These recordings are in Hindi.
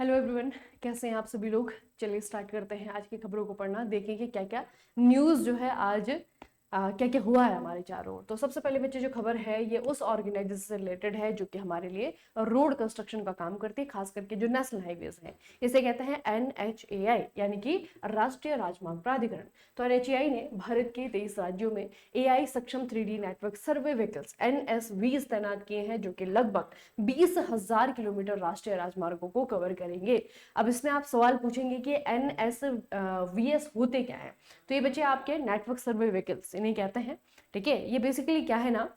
हेलो एवरीवन, कैसे हैं आप सभी लोग। चलिए स्टार्ट करते हैं आज की खबरों को पढ़ना। देखेंगे क्या क्या न्यूज़ जो है आज क्या क्या हुआ है हमारे चारों ओर। तो सबसे पहले बच्चे जो खबर है ये उस ऑर्गेनाइजेशन से रिलेटेड है जो कि हमारे लिए रोड कंस्ट्रक्शन का काम करती है, खास करके जो नेशनल हाईवेज है। इसे कहते हैं NHAI यानी कि राष्ट्रीय राजमार्ग प्राधिकरण। तो NHAI ने भारत के 23 राज्यों में AI सक्षम 3D network survey vehicles NSVs तैनात किए हैं जो कि लगभग 20,000 किलोमीटर राष्ट्रीय राजमार्गों को कवर करेंगे। अब इसमें आप सवाल पूछेंगे कि NSVs होते क्या है। तो ये बच्चे आपके नेटवर्क सर्वे व्हीकल्स इन्हें कहते हैं। ठीक है, ये बेसिकली क्या है ना,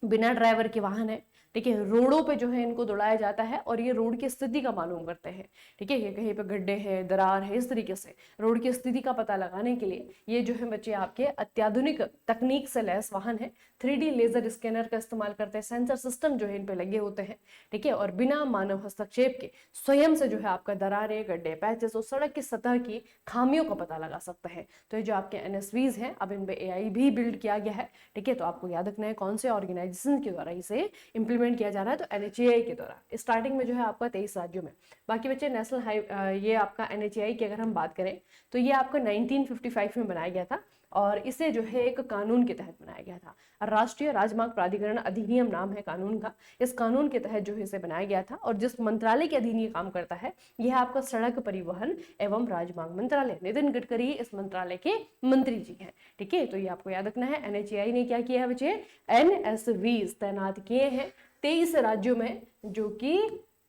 बिना ड्राइवर के वाहन है। ठीक है, रोडों पे जो है इनको दौड़ाया जाता है और ये रोड की स्थिति का मालूम करते हैं। ठीक है, ये कहीं पे गड्ढे हैं, दरार है, इस तरीके से रोड की स्थिति का पता लगाने के लिए ये जो है बच्चे आपके अत्याधुनिक तकनीक से लैस वाहन है। 3D लेजर स्कैनर का इस्तेमाल करते हैं, सेंसर सिस्टम जो है इन पे लगे होते हैं। ठीक है, और बिना मानव हस्तक्षेप के स्वयं से जो है आपका दरारें, गड्ढे, पैचेस और सड़क की सतह की खामियों का पता लगा सकते हैं। तो ये जो आपके NSVs हैं अब इन पे AI भी बिल्ड किया गया है। ठीक है, तो आपको याद रखना है कौन से ऑर्गेनाइजेशन के द्वारा इसे इंप्लीमेंट किया जा रहा है। तो NHAI के द्वारा स्टार्टिंग में जो है आपका 23 राज्यों में। बाकी बच्चे नेशनल ये आपका NHAI की अगर हम बात करें तो ये आपका 1955 में बनाया गया था और इसे जो है एक कानून के तहत बनाया गया था। राष्ट्रीय राजमार्ग प्राधिकरण अधिनियम नाम है कानून का। इस कानून के तहत जो है इसे बनाया गया था और जिस मंत्रालय के अधीन ये काम करता है यह आपका सड़क परिवहन एवं राजमार्ग मंत्रालय। नितिन गडकरी इस मंत्रालय के मंत्री जी हैं। ठीक है, तो ये आपको याद रखना है। NHAI ने क्या किया है बच्चे, NSVs तैनात किए हैं 23 राज्यों में जो कि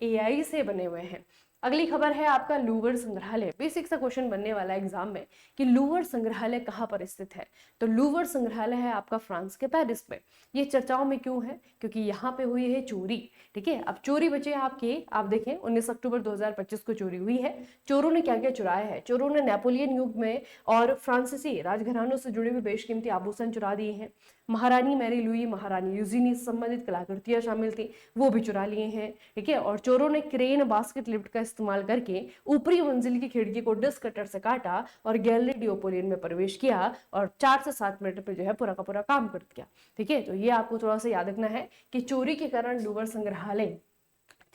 AI से बने हुए हैं। अगली खबर है आपका लूवर संग्रहालय। बेसिक सा क्वेश्चन बनने वाला एग्जाम में कि लूवर संग्रहालय कहाँ पर स्थित है। तो लूवर संग्रहालय है आपका फ्रांस के पेरिस में। ये चर्चाओं में क्यों है, क्योंकि यहाँ पे हुई है चोरी। ठीक है, अब चोरी बचे आपके, आप देखें 19 अक्टूबर 2025 को चोरी हुई है। चोरों ने क्या क्या चुराया है, चोरों ने नेपोलियन युग में और फ्रांसीसी राजघरानों से जुड़े हुए बेशकीमती आभूषण चुरा दिए हैं। महारानी मैरी लुई, महारानी यूजीनी से संबंधित कलाकृतियां शामिल थी, वो भी चुरा लिए हैं। ठीक है, और चोरों ने क्रेन बास्केट लिफ्ट का इस्तेमाल करके ऊपरी मंजिल की खिड़की को डिस्क कटर से काटा और गैलरी डिओपोलियन में प्रवेश किया और 4 से 7 मिनट में जो है पूरा का पूरा काम कर दिया। ठीक है, तो ये आपको थोड़ा सा याद रखना है कि चोरी के कारण लूवर संग्रहालय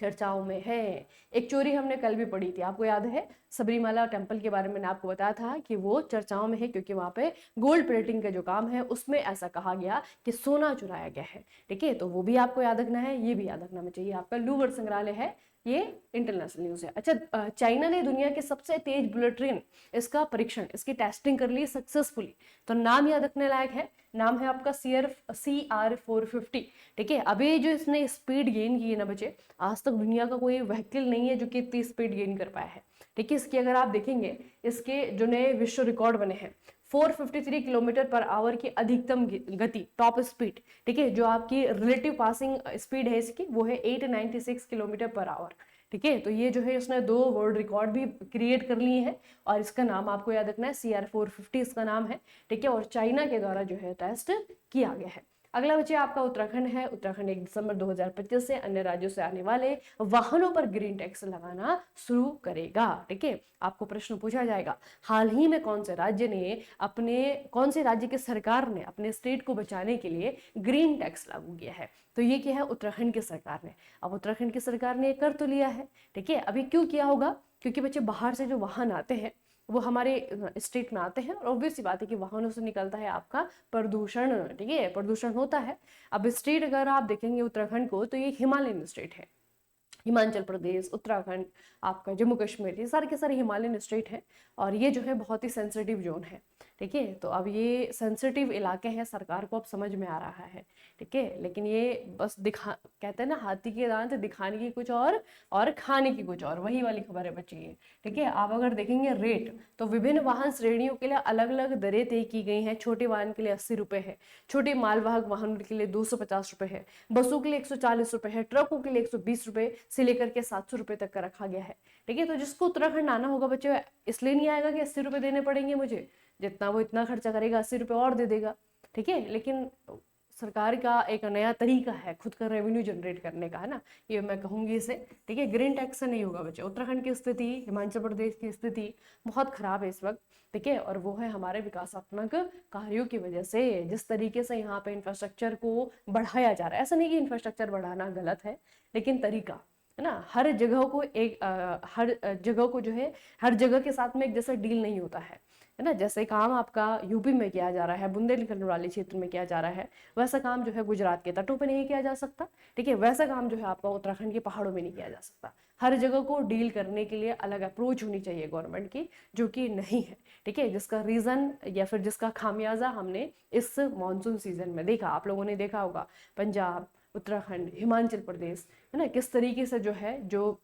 चर्चाओं में है। एक चोरी हमने कल भी पढ़ी थी, आपको याद है, सबरीमाला टेम्पल के बारे में आपको बताया था कि वो चर्चाओं में है क्योंकि वहां पे गोल्ड प्लेटिंग का जो काम है उसमें ऐसा कहा गया कि सोना चुराया गया है। ठीक है, तो वो भी आपको याद रखना है, ये भी याद रखना में चाहिए। आपका लूवर संग्रहालय है, ये इंटरनेशनल न्यूज है। अच्छा, चाइना ने दुनिया के सबसे तेज बुलेट ट्रेन इसका परीक्षण, इसकी टेस्टिंग कर ली सक्सेसफुली। तो नाम याद रखने लायक है, नाम है आपका CR450। ठीक है, अभी जो इसने स्पीड गेन की है ना बच्चे, आज तक दुनिया का कोई व्हीकल नहीं है जो कि इतनी स्पीड गेन कर पाया है। ठीक है, इसकी अगर आप देखेंगे इसके जो नए विश्व रिकॉर्ड बने हैं 453 किलोमीटर पर आवर की अधिकतम गति, टॉप स्पीड। ठीक है, जो आपकी रिलेटिव पासिंग स्पीड है इसकी वो है 896 किलोमीटर पर आवर। ठीक है, तो ये जो है उसने 2 वर्ल्ड रिकॉर्ड भी क्रिएट कर लिए हैं और इसका नाम आपको याद रखना है CR450 इसका नाम है। ठीक है, और चाइना के द्वारा जो है टेस्ट किया गया है। अगला बच्चे आपका उत्तराखंड है। उत्तराखंड 1 दिसंबर 2025 से अन्य राज्यों से आने वाले वाहनों पर ग्रीन टैक्स लगाना शुरू करेगा। ठीक है, आपको प्रश्न पूछा जाएगा हाल ही में कौन से राज्य ने कौन से राज्य की सरकार ने अपने स्टेट को बचाने के लिए ग्रीन टैक्स लागू किया है। तो ये क्या है, उत्तराखंड की सरकार ने। अब उत्तराखंड की सरकार ने कर तो लिया है। ठीक है, अभी क्यों किया होगा, क्योंकि बच्चे बाहर से जो वाहन आते हैं वो हमारे स्टेट में आते हैं और ऑब्वियस सी बात है कि वाहनों से निकलता है आपका प्रदूषण। ठीक है, प्रदूषण होता है। अब स्टेट अगर आप देखेंगे उत्तराखंड को तो ये हिमालयन स्टेट है। हिमाचल प्रदेश, उत्तराखंड, आपका जम्मू कश्मीर, ये सारे के सारे हिमालयन स्टेट हैं और ये जो है बहुत ही सेंसिटिव जोन है। ठीक है, तो अब ये सेंसिटिव इलाके हैं, सरकार को अब समझ में आ रहा है। ठीक है, लेकिन ये बस कहते हैं ना हाथी के दांत दिखाने की कुछ और खाने की कुछ और, वही वाली खबर है बच्ची ये। ठीक है, आप अगर देखेंगे रेट तो विभिन्न वाहन श्रेणियों के लिए अलग अलग दरें तय की गई हैं। छोटे वाहन के लिए 80 रुपए है, छोटे मालवाहक वाहनों के लिए 250 रुपए है, बसों के लिए 140 रुपए है, ट्रकों के लिए 120 रुपए से लेकर के 700 रुपए तक का रखा गया है। ठीक है, तो जिसको उत्तराखंड आना होगा बच्चे इसलिए नहीं आएगा कि 80 रुपए देने पड़ेंगे मुझे, जितना वो इतना खर्चा करेगा 80 रुपए और दे देगा। ठीक है, लेकिन सरकार का एक नया तरीका है खुद का रेवेन्यू जनरेट करने का, है ना, ये मैं कहूंगी इसे। ठीक है, ग्रीन टैक्स से नहीं होगा बच्चे। उत्तराखंड की स्थिति, हिमाचल प्रदेश की स्थिति बहुत खराब है इस वक्त। ठीक है, और वो है हमारे विकासात्मक कार्यों की वजह से। जिस तरीके से यहाँ पे इंफ्रास्ट्रक्चर को बढ़ाया जा रहा है, ऐसा नहीं कि इंफ्रास्ट्रक्चर बढ़ाना गलत है, लेकिन तरीका है ना। हर जगह को जो है, हर जगह के साथ में एक जैसा डील नहीं होता है ना। जैसे काम आपका यूपी में किया जा रहा है, बुंदेलखंड वाले क्षेत्र में किया जा रहा है, वैसा काम जो है गुजरात के तटों पे नहीं किया जा सकता, ठीक है। वैसा काम जो है आपका उत्तराखंड के पहाड़ों में नहीं किया जा सकता। हर जगह को डील करने के लिए अलग अप्रोच होनी चाहिए गवर्नमेंट की, जो कि नहीं है, ठीक है। जिसका रीजन या फिर जिसका खामियाजा हमने इस मानसून सीजन में देखा। आप लोगों ने देखा होगा पंजाब, उत्तराखंड, हिमाचल प्रदेश, है ना, किस तरीके से जो है जो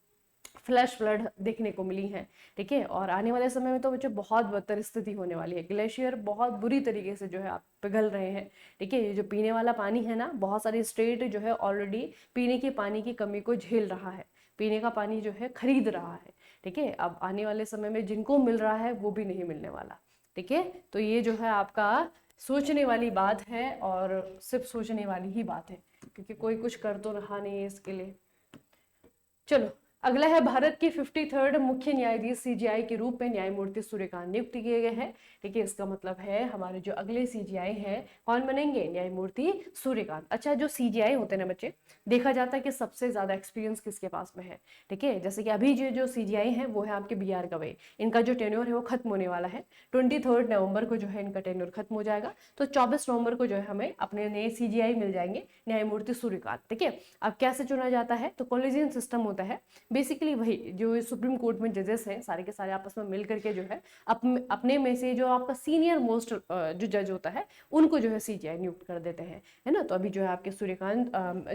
फ्लैश फ्लड देखने को मिली है, ठीक है। और आने वाले समय में तो बच्चों बहुत बदतर स्थिति होने वाली है। ग्लेशियर बहुत बुरी तरीके से जो है आप पिघल रहे हैं, ठीक है। ये जो पीने वाला पानी है ना, बहुत सारी स्टेट जो है ऑलरेडी पीने के पानी की कमी को झेल रहा है, पीने का पानी जो है खरीद रहा है, ठीक है। अब आने वाले समय में जिनको मिल रहा है वो भी नहीं मिलने वाला, ठीक है। तो ये जो है आपका सोचने वाली बात है, और सिर्फ सोचने वाली ही बात है, क्योंकि कोई कुछ कर तो रहा नहीं है इसके लिए। चलो अगला है, भारत के 53rd मुख्य न्यायाधीश सीजीआई के रूप में न्यायमूर्ति सूर्यकांत नियुक्त किए गए हैं, ठीक है। इसका मतलब है हमारे जो अगले सीजीआई हैं कौन बनेंगे, न्यायमूर्ति सूर्यकांत। अच्छा, जो सीजीआई होते हैं ना बच्चे, देखा जाता है कि सबसे ज्यादा एक्सपीरियंस किसके पास में है, ठीक है। जैसे कि अभी जो सीजीआई है वो है आपके BR गवई, इनका जो टेन्योर है वो खत्म होने वाला है। 23 नवंबर को जो है इनका टेन्योर खत्म हो जाएगा, तो 24 नवंबर को जो है हमें अपने नए सीजीआई मिल जाएंगे, न्यायमूर्ति सूर्यकांत, ठीक है। अब कैसे चुना जाता है, तो कॉलेजियन सिस्टम होता है बेसिकली। वही जो सुप्रीम कोर्ट में जजेस हैं सारे के सारे आपस में मिल करके जो है अपने में से जो आपका सीनियर मोस्ट जो जज होता है उनको जो है सीजीआई नियुक्त कर देते हैं, है ना। तो अभी जो है आपके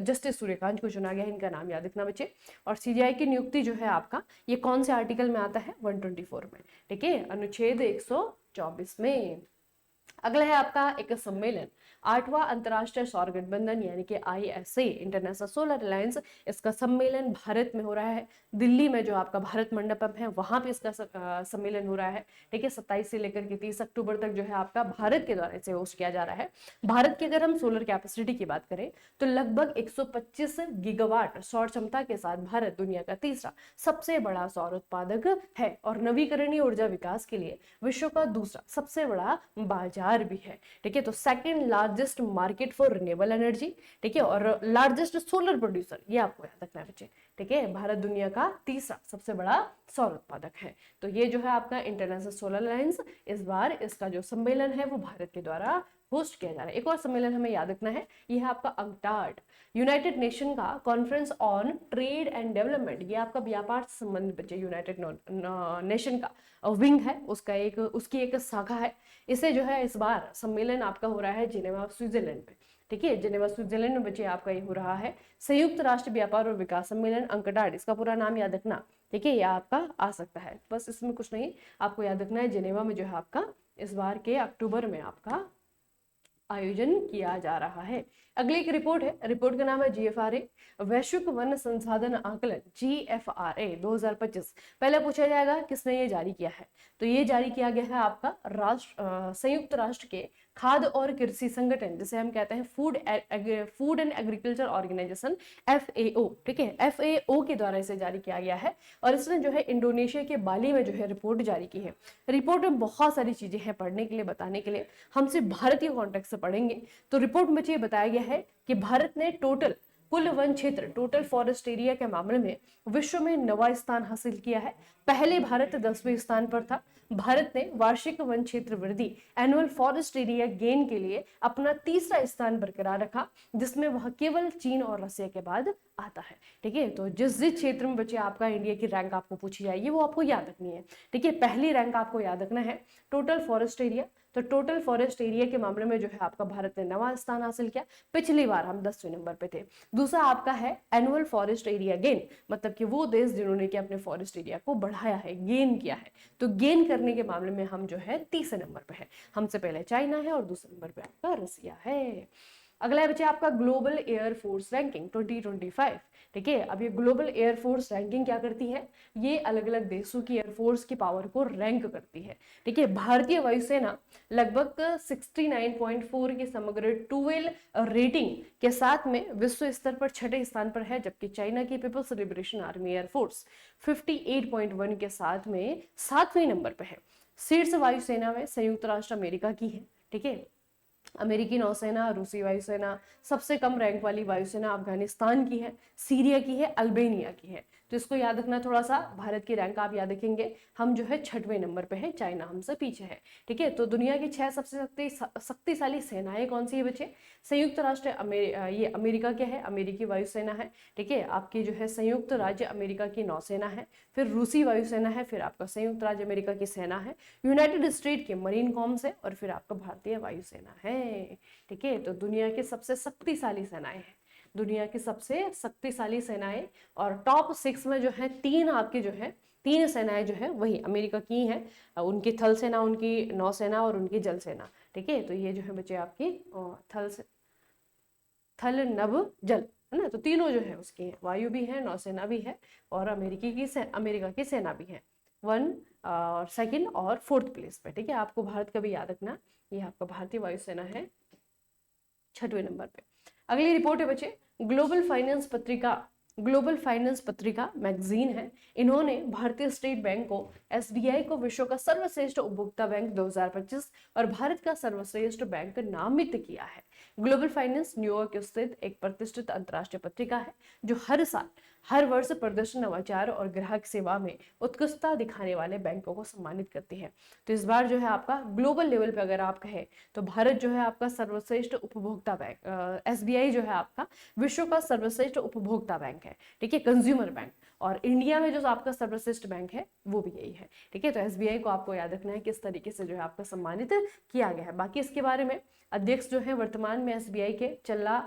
जस्टिस सूर्यकांत को चुना गया है, इनका नाम याद रखना बच्चे। और सीजीआई की नियुक्ति जो है आपका ये कौन से आर्टिकल में आता है, 124 में, ठीक है, अनुच्छेद 124 में। अगला है आपका एक सम्मेलन, 8वां अंतर्राष्ट्रीय सौर गठबंधन यानी कि ISA, इंटरनेशनल सोलर अलायंस। इसका सम्मेलन भारत में हो रहा है, दिल्ली में जो आपका भारत मंडपम है वहां पे इसका सम्मेलन हो रहा है, ठीक है। 27 से लेकर के 30 अक्टूबर तक जो है आपका भारत के द्वारा इसे होस्ट किया जा रहा है। भारत की अगर हम सोलर कैपेसिटी की बात करें तो लगभग 125 गीगावाट सौर क्षमता के साथ भारत दुनिया का तीसरा सबसे बड़ा सौर उत्पादक है, और नवीकरणीय ऊर्जा विकास के लिए विश्व का दूसरा सबसे बड़ा बाजार भी है, ठीक है। तो second largest market for renewable energy, ठीक है, और लार्जेस्ट सोलर प्रोड्यूसर, ये आपको याद रखना है बच्चे, ठीक है। भारत दुनिया का तीसरा सबसे बड़ा सौर उत्पादक है। तो ये जो है आपका इंटरनेशनल सोलर अलायंस, इस बार इसका जो सम्मेलन है वो भारत के द्वारा होस्ट किया जा रहा है। एक और सम्मेलन हमें याद रखना है, ये है आपका अंकटाड, यूनाइटेड नेशन का conference on trade and development. ये आपका व्यापार से संबंधित बच्चे यूनाइटेड नेशन का विंग है, उसकी एक शाखा है। इसे जो है इस बार सम्मेलन आपका हो रहा है जिनेवा स्विट्जरलैंड में, ठीक है। जिनेवा स्विट्जरलैंड में बच्चे आपका ये हो रहा है संयुक्त राष्ट्र व्यापार और विकास सम्मेलन अंकटाड, इसका पूरा नाम याद रखना, ठीक है। ये आपका आ सकता है, बस इसमें कुछ नहीं आपको याद रखना है। जिनेवा में जो है आपका इस बार के अक्टूबर में आपका आयोजन किया जा रहा है। अगली एक रिपोर्ट है, रिपोर्ट का नाम है GFRA, वैश्विक वन संसाधन आकलन GFRA 2025। पहले पूछा जाएगा किसने ये जारी किया है, तो ये जारी किया गया है आपका संयुक्त राष्ट्र के खाद्य और कृषि संगठन, जिसे हम कहते हैं food and agriculture organisation, FAO, ठीक है। FAO के द्वारा इसे जारी किया गया है, और इसने जो है इंडोनेशिया के बाली में जो है रिपोर्ट जारी की है। रिपोर्ट में बहुत सारी चीजें हैं पढ़ने के लिए, बताने के लिए। हम सिर्फ भारतीय कॉन्टेक्स्ट से पढ़ेंगे। तो रिपोर्ट में ये बताया गया है कि भारत ने कुल वन क्षेत्र, टोटल फॉरेस्ट एरिया के मामले में विश्व में 9वां स्थान हासिल किया है। पहले भारत 10वें स्थान पर था। भारत ने वार्षिक वन क्षेत्र वृद्धि, एनुअल फॉरेस्ट एरिया गेन के लिए अपना तीसरा स्थान बरकरार रखा, जिसमें वह केवल चीन और रसिया के बाद आता है, ठीक है। तो जिस क्षेत्र में बच्चे आपका इंडिया की रैंक आपको पूछी जाएगी वो आपको याद रखनी है, ठीक है। पहली रैंक आपको याद रखना है टोटल फॉरेस्ट एरिया। तो टोटल फॉरेस्ट एरिया के मामले में जो है आपका भारत ने 9वां स्थान हासिल किया, पिछली बार हम 10वें नंबर पे थे। दूसरा आपका है एनुअल फॉरेस्ट एरिया गेन, मतलब कि वो देश जिन्होंने कि अपने फॉरेस्ट एरिया को बढ़ाया है, गेन किया है। तो गेन करने के मामले में हम जो है 3रे नंबर पे है, हमसे पहले चाइना है और दूसरे नंबर पे आपका रसिया है। अगला है बच्चे आपका ग्लोबल एयरफोर्स रैंकिंग 2025, ठीक है। अब ये ग्लोबल एयरफोर्स रैंकिंग क्या करती है, ये अलग अलग देशों की एयरफोर्स की पावर को रैंक करती है, ठीक है। भारतीय वायुसेना लगभग 69.4 की समग्र 12 रेटिंग के साथ में विश्व स्तर पर 6ठे स्थान पर है, जबकि चाइना की पीपल्स लिबरेशन आर्मी एयरफोर्स 58.1 के साथ में 7वें नंबर पर है। शीर्ष वायुसेना में संयुक्त राष्ट्र अमेरिका की है, ठीक है। अमेरिकी नौसेना, रूसी वायुसेना, सबसे कम रैंक वाली वायुसेना अफगानिस्तान की है, सीरिया की है, अल्बेनिया की है। तो इसको याद रखना थोड़ा सा। भारत की रैंक आप याद रखेंगे, हम जो है 6वें नंबर पे है, चाइना हमसे पीछे है। ठीक है, तो दुनिया की 6 सबसे शक्तिशाली सेनाएं कौन सी है बच्चे? संयुक्त राष्ट्र ये अमेरिका क्या है? अमेरिकी वायुसेना है। ठीक है, आपकी जो है संयुक्त राज्य अमेरिका की नौसेना है, फिर रूसी वायुसेना है, फिर आपका संयुक्त राज्य अमेरिका की सेना है, यूनाइटेड स्टेट के मरीन कॉर्प्स है, और फिर आपका भारतीय वायुसेना है। ठीक है, तो दुनिया की सबसे शक्तिशाली सेनाएं हैं, दुनिया की सबसे शक्तिशाली सेनाएं। और टॉप 6 में जो है 3 आपकी जो है 3 सेनाएं जो है वही अमेरिका की हैं, उनकी थल सेना, उनकी नौसेना और उनकी जल सेना। ठीक है, तो ये जो है बच्चे आपकी थल नभ जल है ना, तो तीनों जो है उसकी है, वायु भी है, नौसेना भी है, और अमेरिका की सेना भी है, 1 और 2nd और 4th प्लेस पे। ठीक है, आपको भारत का भी याद रखना, ये आपका भारतीय वायुसेना है 6वें नंबर पे। अगली रिपोर्ट है बच्चे, ग्लोबल फाइनेंस पत्रिका मैगजीन है, इन्होंने भारतीय स्टेट बैंक को, एसबीआई को विश्व का सर्वश्रेष्ठ उपभोक्ता बैंक 2025 और भारत का सर्वश्रेष्ठ बैंक नामित किया है। ग्लोबल फाइनेंस न्यूयॉर्क स्थित एक प्रतिष्ठित अंतर्राष्ट्रीय पत्रिका है जो हर वर्ष प्रदर्शन, नवाचार और ग्राहक सेवा में उत्कृष्टता दिखाने वाले बैंकों को सम्मानित करती है। तो इस बार जो है आपका ग्लोबल लेवल पे अगर आप कहें तो भारत जो है आपका सर्वश्रेष्ठ उपभोक्ता बैंक, एसबीआई जो है आपका विश्व का सर्वश्रेष्ठ उपभोक्ता बैंक है। ठीक है, कंज्यूमर बैंक, और इंडिया में जो आपका सर्वश्रेष्ठ बैंक है वो भी यही है। ठीक है, तो एसबीआई को आपको याद रखना है किस तरीके से जो है आपका सम्मानित किया गया है। बाकी इसके बारे में अध्यक्ष जो है वर्तमान में एसबीआई के चल्ला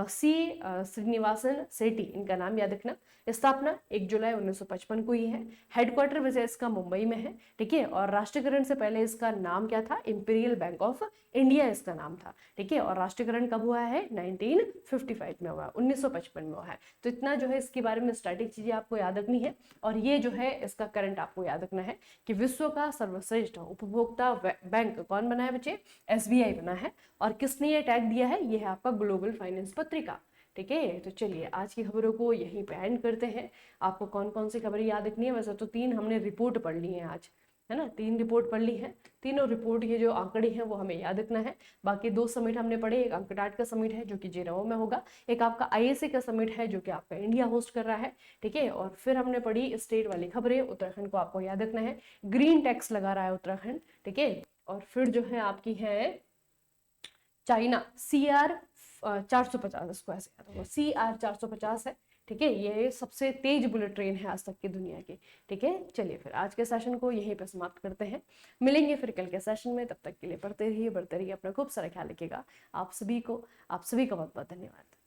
श्रीनिवासन सेठी, इनका नाम याद रखना। स्थापना 1 जुलाई 1955 को ही है। हेडक्वार्टर वैसे इसका मुंबई में है। ठीक है, और राष्ट्रीयकरण से पहले इसका नाम क्या था? इंपीरियल बैंक ऑफ इंडिया इसका नाम था। ठीक है, और राष्ट्रीयकरण कब हुआ है? 1955 में हुआ, 1955 में हुआ है। तो इतना जो है इसके बारे में स्टैटिक चीजें आपको याद रखनी है। और ये जो है इसका करंट आपको याद रखना है कि विश्व का सर्वश्रेष्ठ उपभोक्ता बैंक कौन बना है बच्चे? एसबीआई बना है। और किसने ये टैग दिया है? ये है आपका ग्लोबल फाइनेंस पत्रिका। ठीक है, तो चलिए आज की खबरों को यहीं पे एंड करते हैं। आपको कौन कौन सी खबरें याद रखनी है? वैसे तो 3 हमने रिपोर्ट पढ़ ली है आज, है ना, 3 रिपोर्ट पढ़ ली है। तीनों रिपोर्ट के जो आंकड़े हैं वो हमें याद रखना है। बाकी 2 समिट हमने पढ़े, एक अंकटाट का समिट है जो कि जेनेवा में होगा, एक आपका आईएसए का समिट है जो कि आपका इंडिया होस्ट कर रहा है। ठीक है, और फिर हमने पढ़ी स्टेट वाली खबरें। उत्तराखंड को आपको याद रखना है, ग्रीन टैक्स लगा रहा है उत्तराखंड। ठीक है, और फिर जो है आपकी है चाइना CR 450, इसको ऐसे याद होगा, CR 450 है। ठीक है, ये सबसे तेज बुलेट ट्रेन है आज तक की दुनिया की। ठीक है, चलिए फिर आज के सेशन को यहीं पे समाप्त करते हैं, मिलेंगे फिर कल के सेशन में। तब तक के लिए पढ़ते रहिए, बढ़ते रहिए, अपना खूब सारा ख्याल रखिएगा। आप सभी का बहुत बहुत धन्यवाद।